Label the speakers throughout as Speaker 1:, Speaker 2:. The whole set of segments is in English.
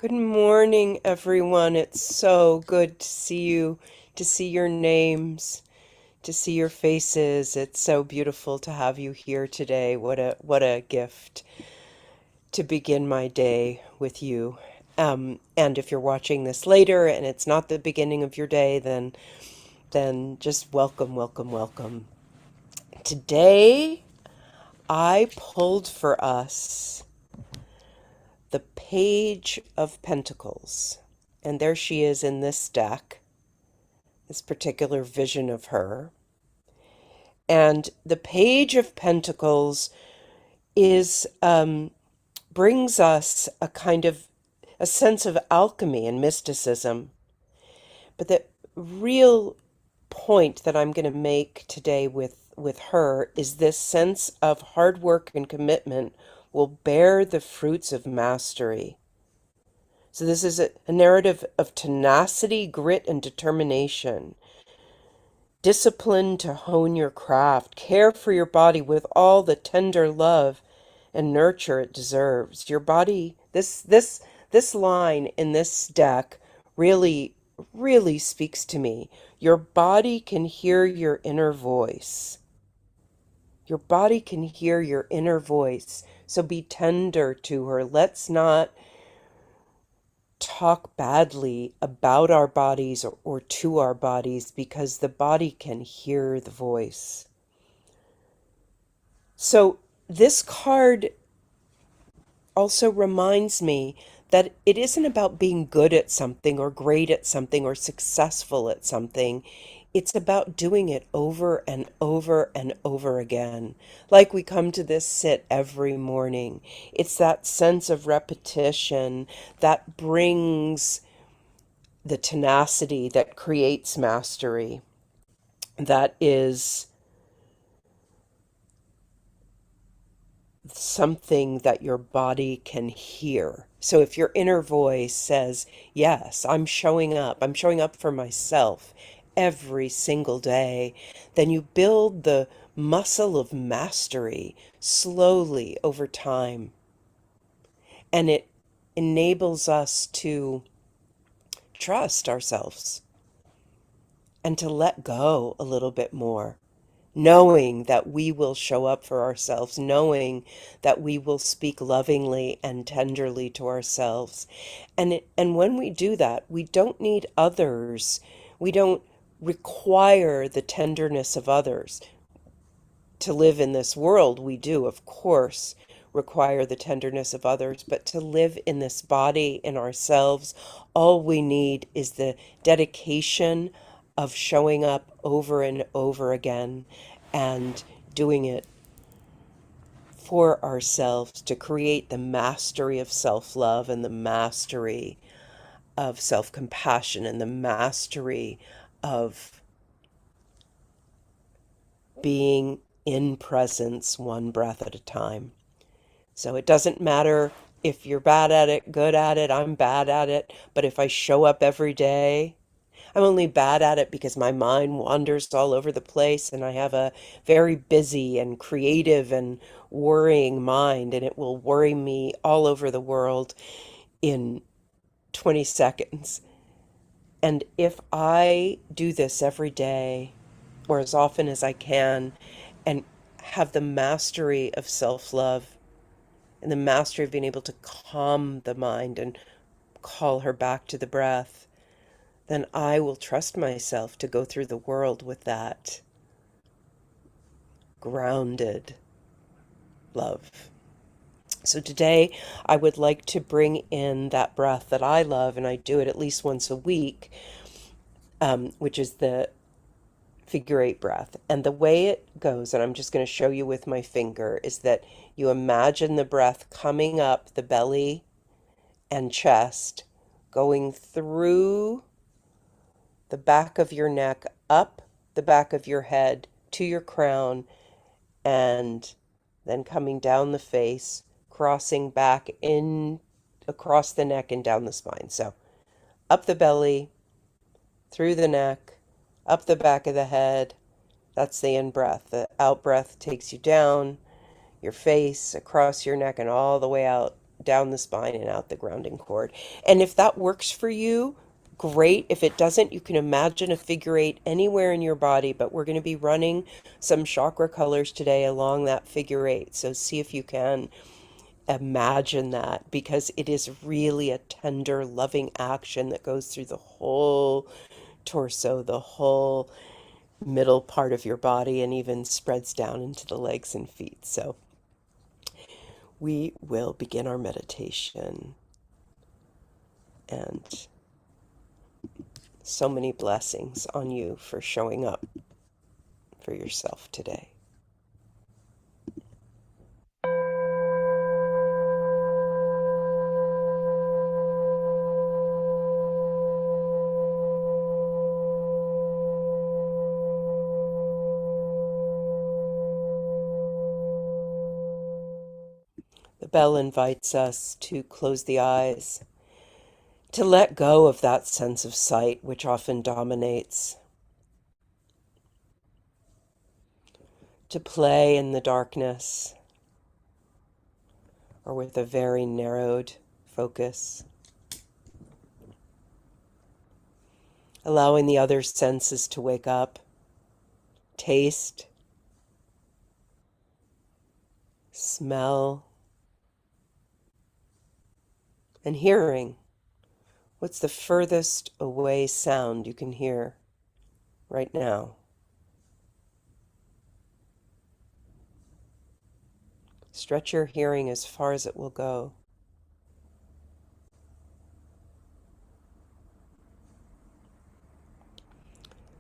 Speaker 1: Good morning, everyone. It's so good to see you, to see your names, to see your faces. It's so beautiful to have you here today. What a gift to begin my day with you. And if you're watching this later and it's not the beginning of your day, then just welcome, welcome, welcome. Today, I pulled for us the Page of Pentacles. And there she is in this deck, this particular vision of her. And the Page of Pentacles is brings us a kind of a sense of alchemy and mysticism. But the real point that I'm going to make today with her is this sense of hard work and commitment will bear the fruits of mastery. So this is a narrative of tenacity, grit, and determination. Discipline to hone your craft. Care for your body with all the tender love and nurture it deserves. Your body, this line in this deck really really speaks to me. Your body can hear your inner voice. Your body can hear your inner voice. So be tender to her. Let's not talk badly about our bodies or to our bodies because the body can hear the voice. So this card also reminds me that it isn't about being good at something or great at something or successful at something. It's about doing it over and over and over again. Like we come to this sit every morning. It's that sense of repetition that brings the tenacity that creates mastery. That is something that your body can hear. So if your inner voice says, yes, I'm showing up for myself every single day, then you build the muscle of mastery slowly over time. And it enables us to trust ourselves and to let go a little bit more, knowing that we will show up for ourselves, knowing that we will speak lovingly and tenderly to ourselves. And when we do that, we don't need others. We don't require the tenderness of others. To live in this world, we do, of course, require the tenderness of others, but to live in this body, in ourselves, all we need is the dedication of showing up over and over again and doing it for ourselves to create the mastery of self love and the mastery of self compassion and the mastery of being in presence one breath at a time. So it doesn't matter if you're bad at it, good at it, I'm bad at it, but if I show up every day, I'm only bad at it because my mind wanders all over the place and I have a very busy and creative and worrying mind, and it will worry me all over the world in 20 seconds. And if I do this every day or as often as I can and have the mastery of self-love and the mastery of being able to calm the mind and call her back to the breath, then I will trust myself to go through the world with that grounded love. So today, I would like to bring in that breath that I love, and I do it at least once a week, which is the figure eight breath. And the way it goes, and I'm just going to show you with my finger, is that you imagine the breath coming up the belly and chest, going through the back of your neck, up the back of your head to your crown, and then coming down the face, crossing back in across the neck and down the spine. So up the belly, through the neck, up the back of the head. That's the in breath. The out breath takes you down your face, across your neck, and all the way out down the spine and out the grounding cord. And if that works for you, great. If it doesn't, you can imagine a figure eight anywhere in your body, but we're going to be running some chakra colors today along that figure eight. So see if you can imagine that, because it is really a tender, loving action that goes through the whole torso, the whole middle part of your body, and even spreads down into the legs and feet. So we will begin our meditation, and so many blessings on you for showing up for yourself today. The bell invites us to close the eyes, to let go of that sense of sight which often dominates, to play in the darkness or with a very narrowed focus, allowing the other senses to wake up, taste, smell, and hearing. What's the furthest away sound you can hear right now? Stretch your hearing as far as it will go.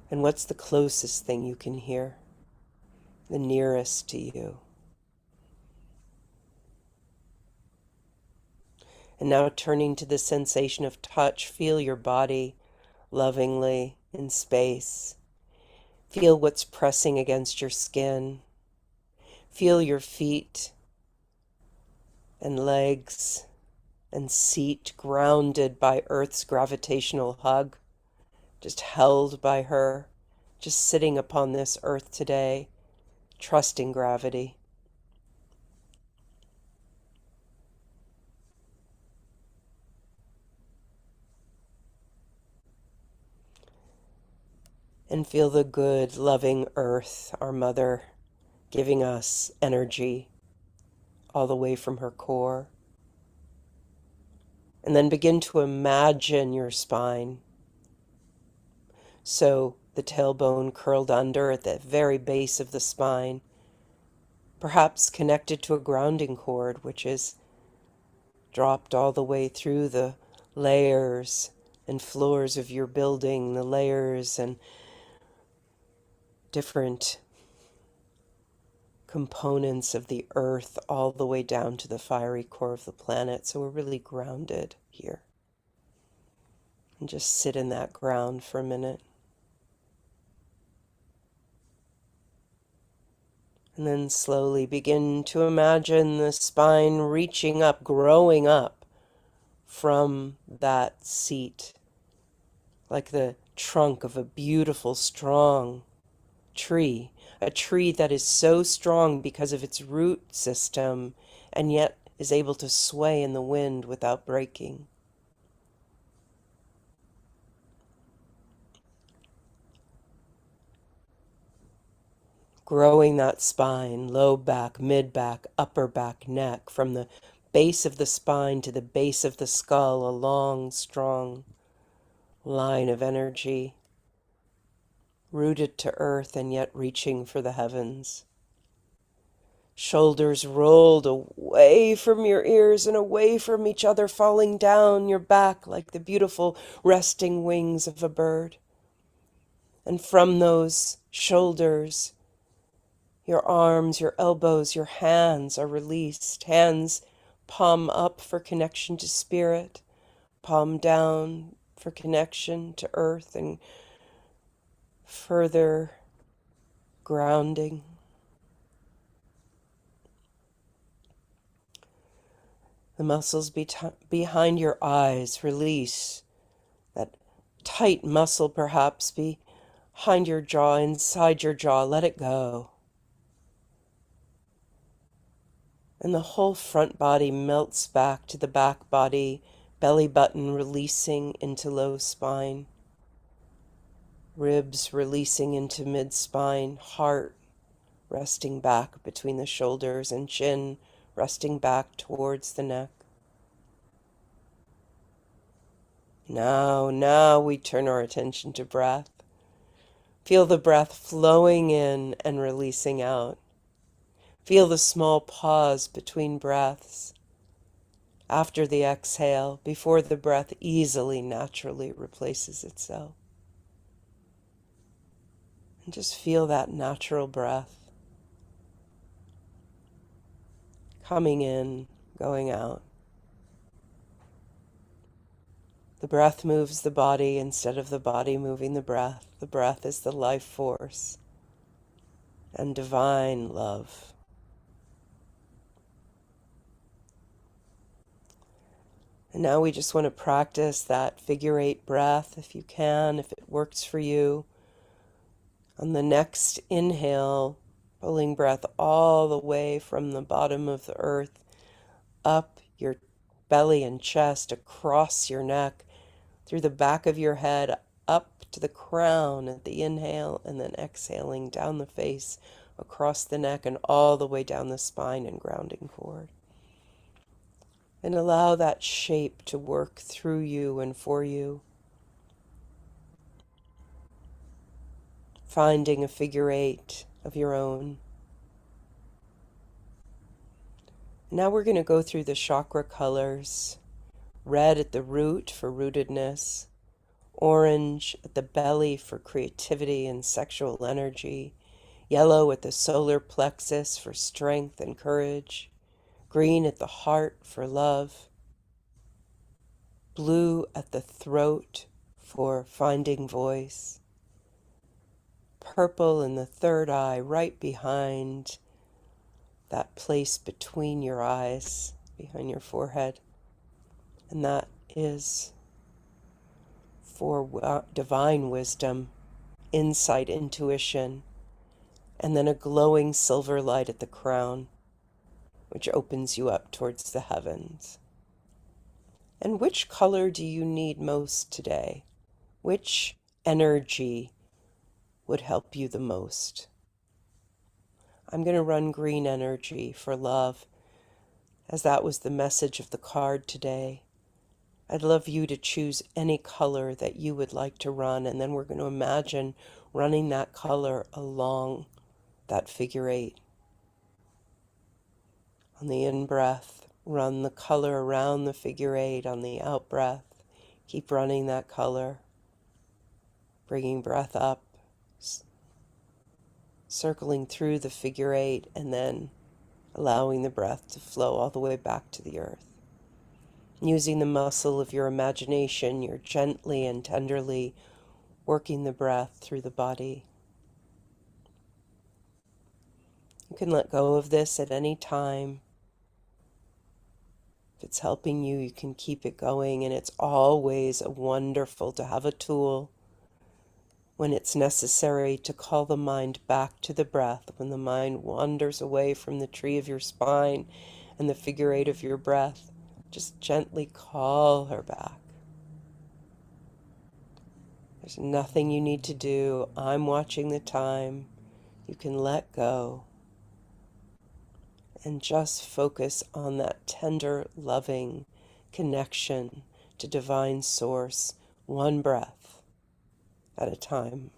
Speaker 1: And what's the closest thing you can hear? The nearest to you. And now turning to the sensation of touch, feel your body lovingly in space. Feel what's pressing against your skin. Feel your feet and legs and seat grounded by Earth's gravitational hug, just held by her, just sitting upon this earth today, trusting gravity. And feel the good, loving earth, our mother, giving us energy all the way from her core. And then begin to imagine your spine. So the tailbone curled under at the very base of the spine, perhaps connected to a grounding cord, which is dropped all the way through the layers and floors of your building, the layers and different components of the earth, all the way down to the fiery core of the planet. So we're really grounded here. And just sit in that ground for a minute. And then slowly begin to imagine the spine reaching up, growing up from that seat, like the trunk of a beautiful, strong tree, a tree that is so strong because of its root system and yet is able to sway in the wind without breaking. Growing that spine, low back, mid back, upper back, neck, from the base of the spine to the base of the skull, a long, strong line of energy, rooted to earth and yet reaching for the heavens. Shoulders rolled away from your ears and away from each other, falling down your back like the beautiful resting wings of a bird. And from those shoulders, your arms, your elbows, your hands are released. Hands palm up for connection to spirit, palm down for connection to earth and further grounding. The muscles behind your eyes release. That tight muscle perhaps behind your jaw, inside your jaw, let it go. And the whole front body melts back to the back body, belly button releasing into low spine, ribs releasing into mid spine, heart resting back between the shoulders, and chin resting back towards the neck. Now we turn our attention to breath. Feel the breath flowing in and releasing out. Feel the small pause between breaths after the exhale, before the breath easily, naturally replaces itself. And just feel that natural breath coming in, going out. The breath moves the body instead of the body moving the breath. The breath is the life force and divine love. And now we just want to practice that figure 8 breath if you can, if it works for you. On the next inhale, pulling breath all the way from the bottom of the earth up your belly and chest, across your neck, through the back of your head, up to the crown at the inhale, and then exhaling down the face, across the neck, and all the way down the spine and grounding forward. And allow that shape to work through you and for you, finding a figure 8 of your own. Now we're going to go through the chakra colors. Red at the root for rootedness, orange at the belly for creativity and sexual energy, yellow at the solar plexus for strength and courage, green at the heart for love, blue at the throat for finding voice, purple in the third eye right behind that place between your eyes, behind your forehead, and that is for divine wisdom, insight, intuition, and then a glowing silver light at the crown, which opens you up towards the heavens. And which color do you need most today? Which energy would help you the most? I'm going to run green energy for love, as that was the message of the card today. I'd love you to choose any color that you would like to run, and then we're going to imagine running that color along that figure 8. On the in-breath, run the color around the figure 8. On the out-breath, keep running that color, bringing breath up, circling through the figure 8, and then allowing the breath to flow all the way back to the earth. Using the muscle of your imagination, you're gently and tenderly working the breath through the body. You can let go of this at any time. If it's helping you, you can keep it going, and it's always wonderful to have a tool when it's necessary to call the mind back to the breath, when the mind wanders away from the tree of your spine and the figure 8 of your breath. Just gently call her back. There's nothing you need to do. I'm watching the time. You can let go and just focus on that tender, loving connection to divine source, one breath at a time.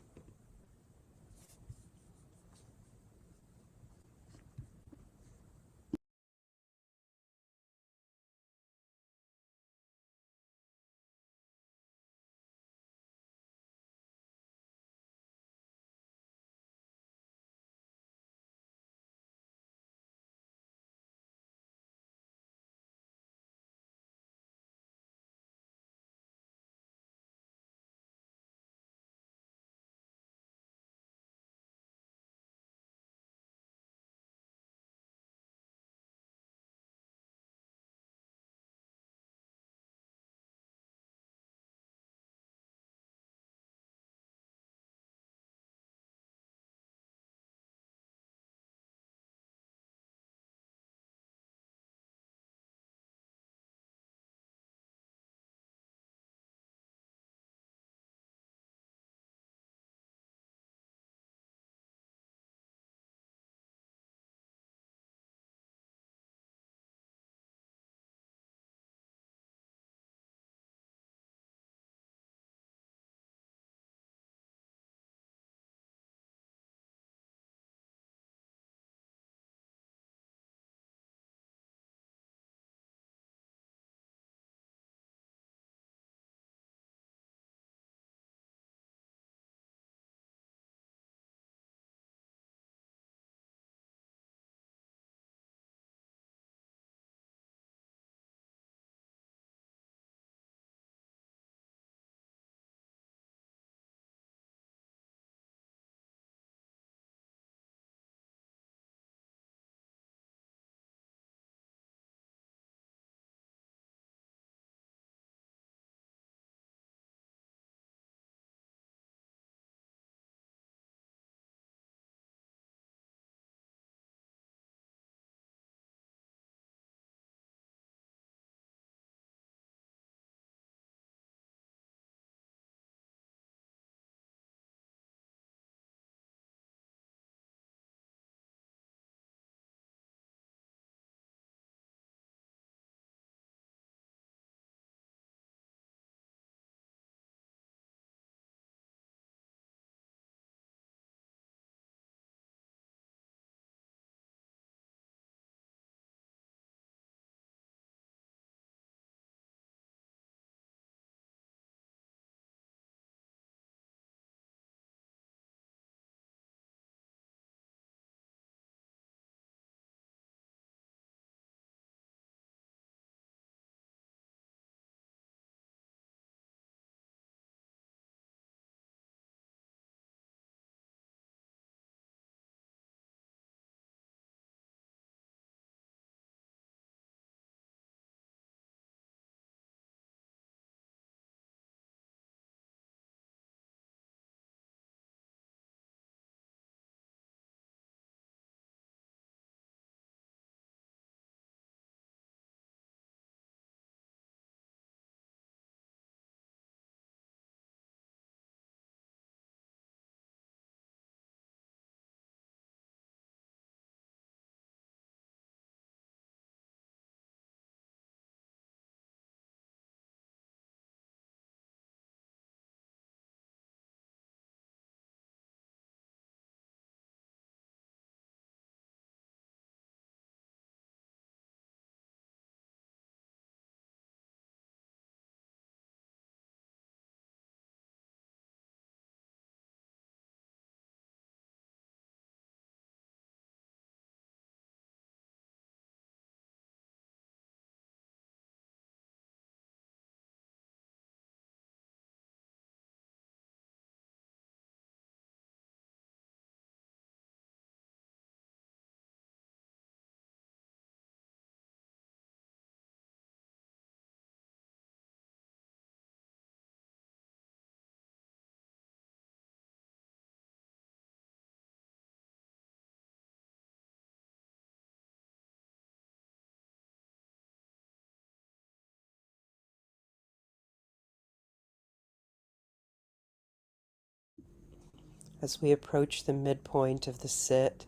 Speaker 1: As we approach the midpoint of the sit,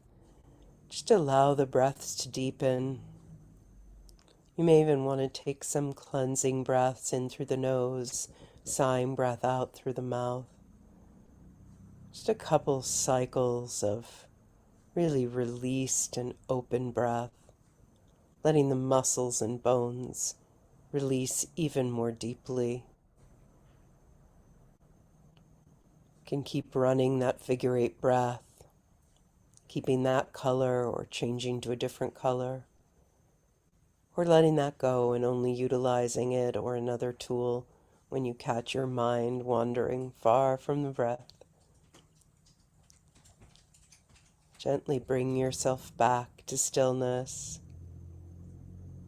Speaker 1: just allow the breaths to deepen. You may even want to take some cleansing breaths in through the nose, sighing breath out through the mouth. Just a couple cycles of really released and open breath, letting the muscles and bones release even more deeply. Can keep running that figure eight breath, keeping that color or changing to a different color, or letting that go and only utilizing it or another tool when you catch your mind wandering far from the breath. Gently bring yourself back to stillness,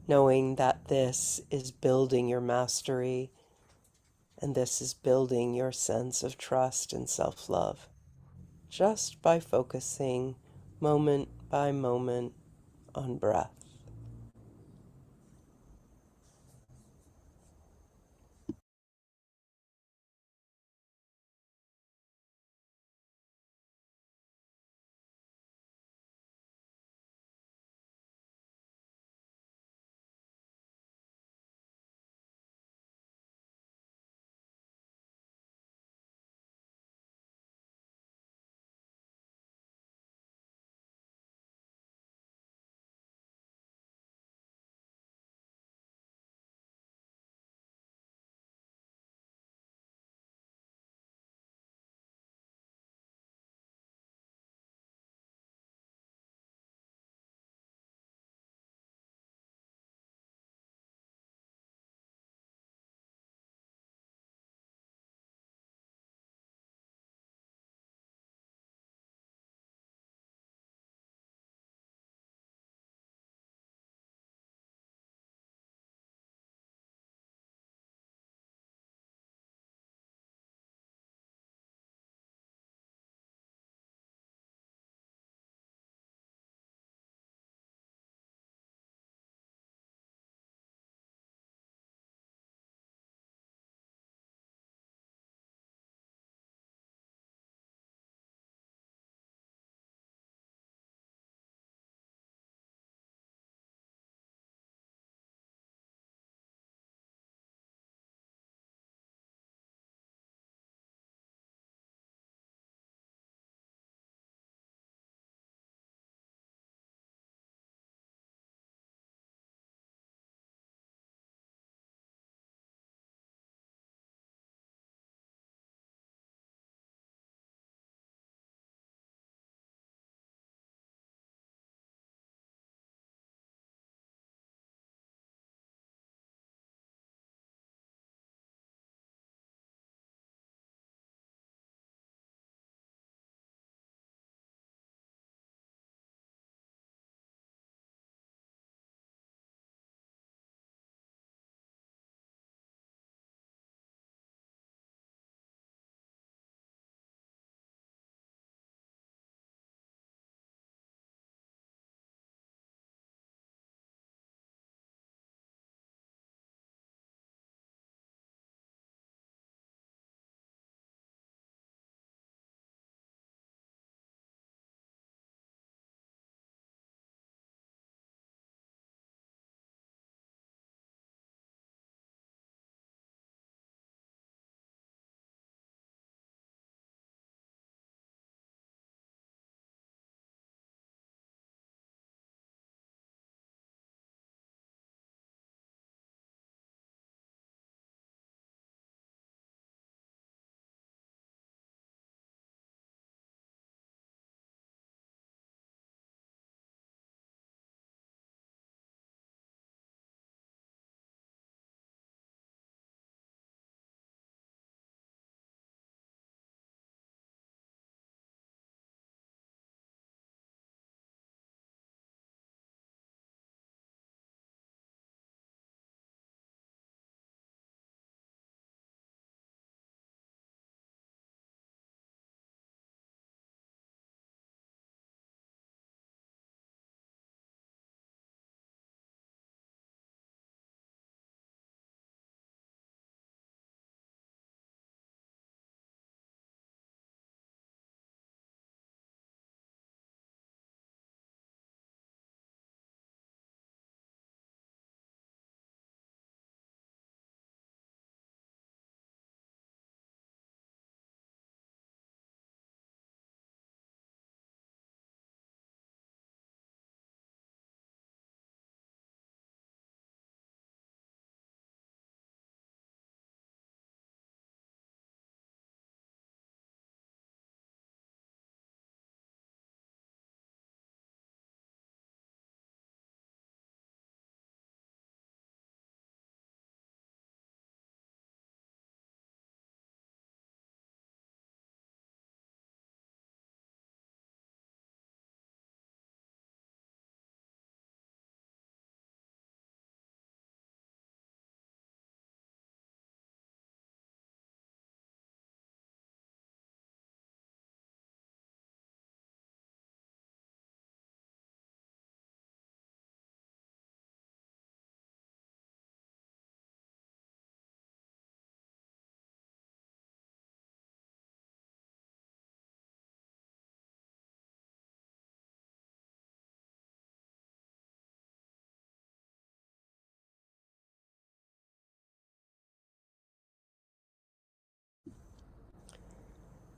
Speaker 1: knowing that this is building your mastery and this is building your sense of trust and self-love just by focusing moment by moment on breath.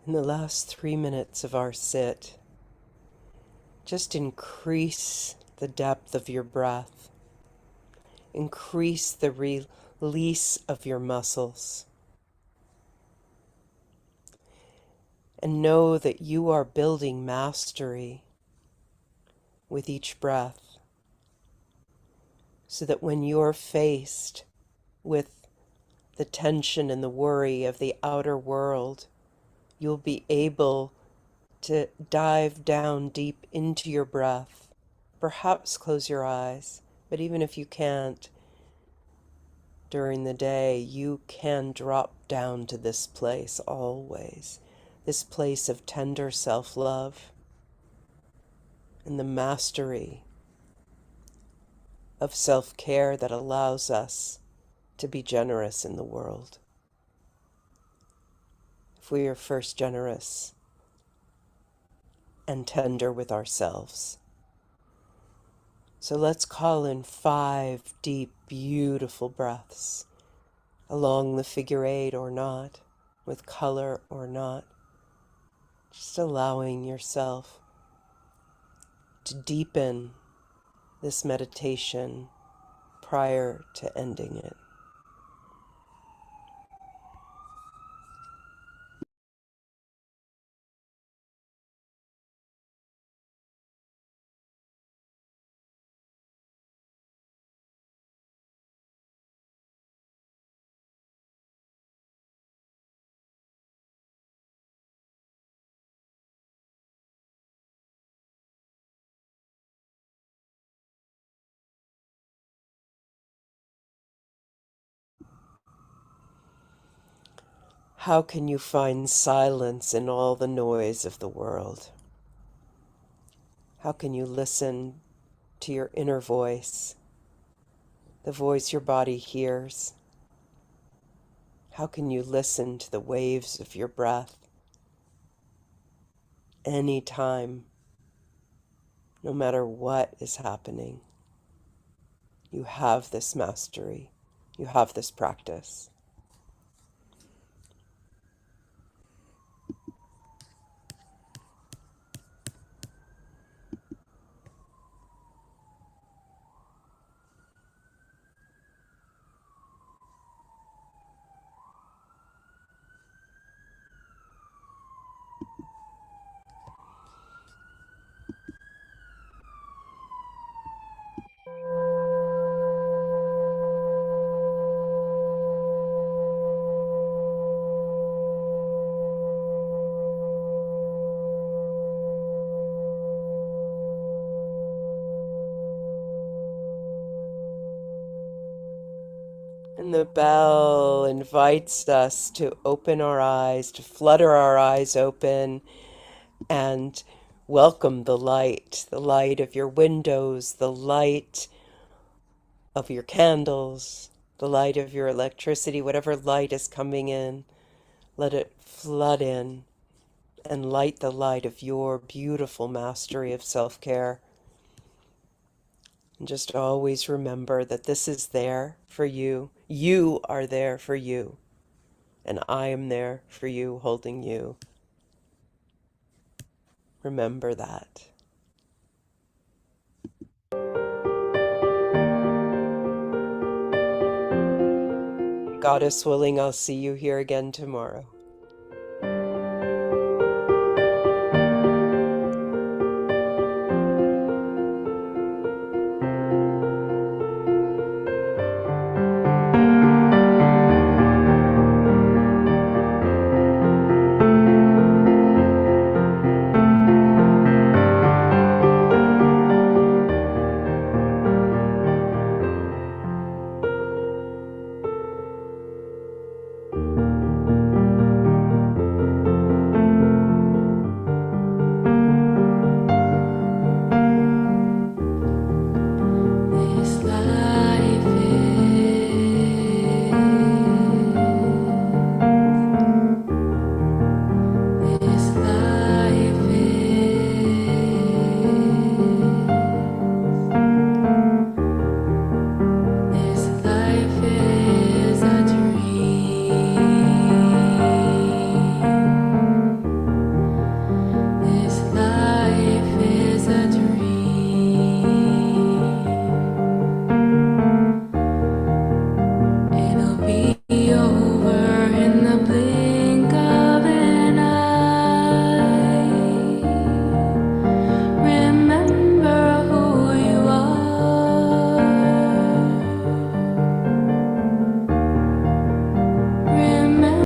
Speaker 1: In the last 3 minutes of our sit, just increase the depth of your breath, increase the release of your muscles, and know that you are building mastery with each breath, so that when you're faced with the tension and the worry of the outer world, you'll be able to dive down deep into your breath. Perhaps close your eyes, but even if you can't during the day, you can drop down to this place always, this place of tender self-love and the mastery of self-care that allows us to be generous in the world. If we are first generous and tender with ourselves. So let's call in 5 deep, beautiful breaths along the figure 8 or not, with color or not, just allowing yourself to deepen this meditation prior to ending it. How can you find silence in all the noise of the world? How can you listen to your inner voice, the voice your body hears? How can you listen to the waves of your breath anytime, no matter what is happening? You have this mastery. You have this practice. And the bell invites us to open our eyes, to flutter our eyes open and welcome the light of your windows, the light of your candles, the light of your electricity, whatever light is coming in. Let it flood in and light the light of your beautiful mastery of self-care. And just always remember that this is there for you. You are there for you. And I am there for you, holding you. Remember that. Goddess willing, I'll see you here again tomorrow.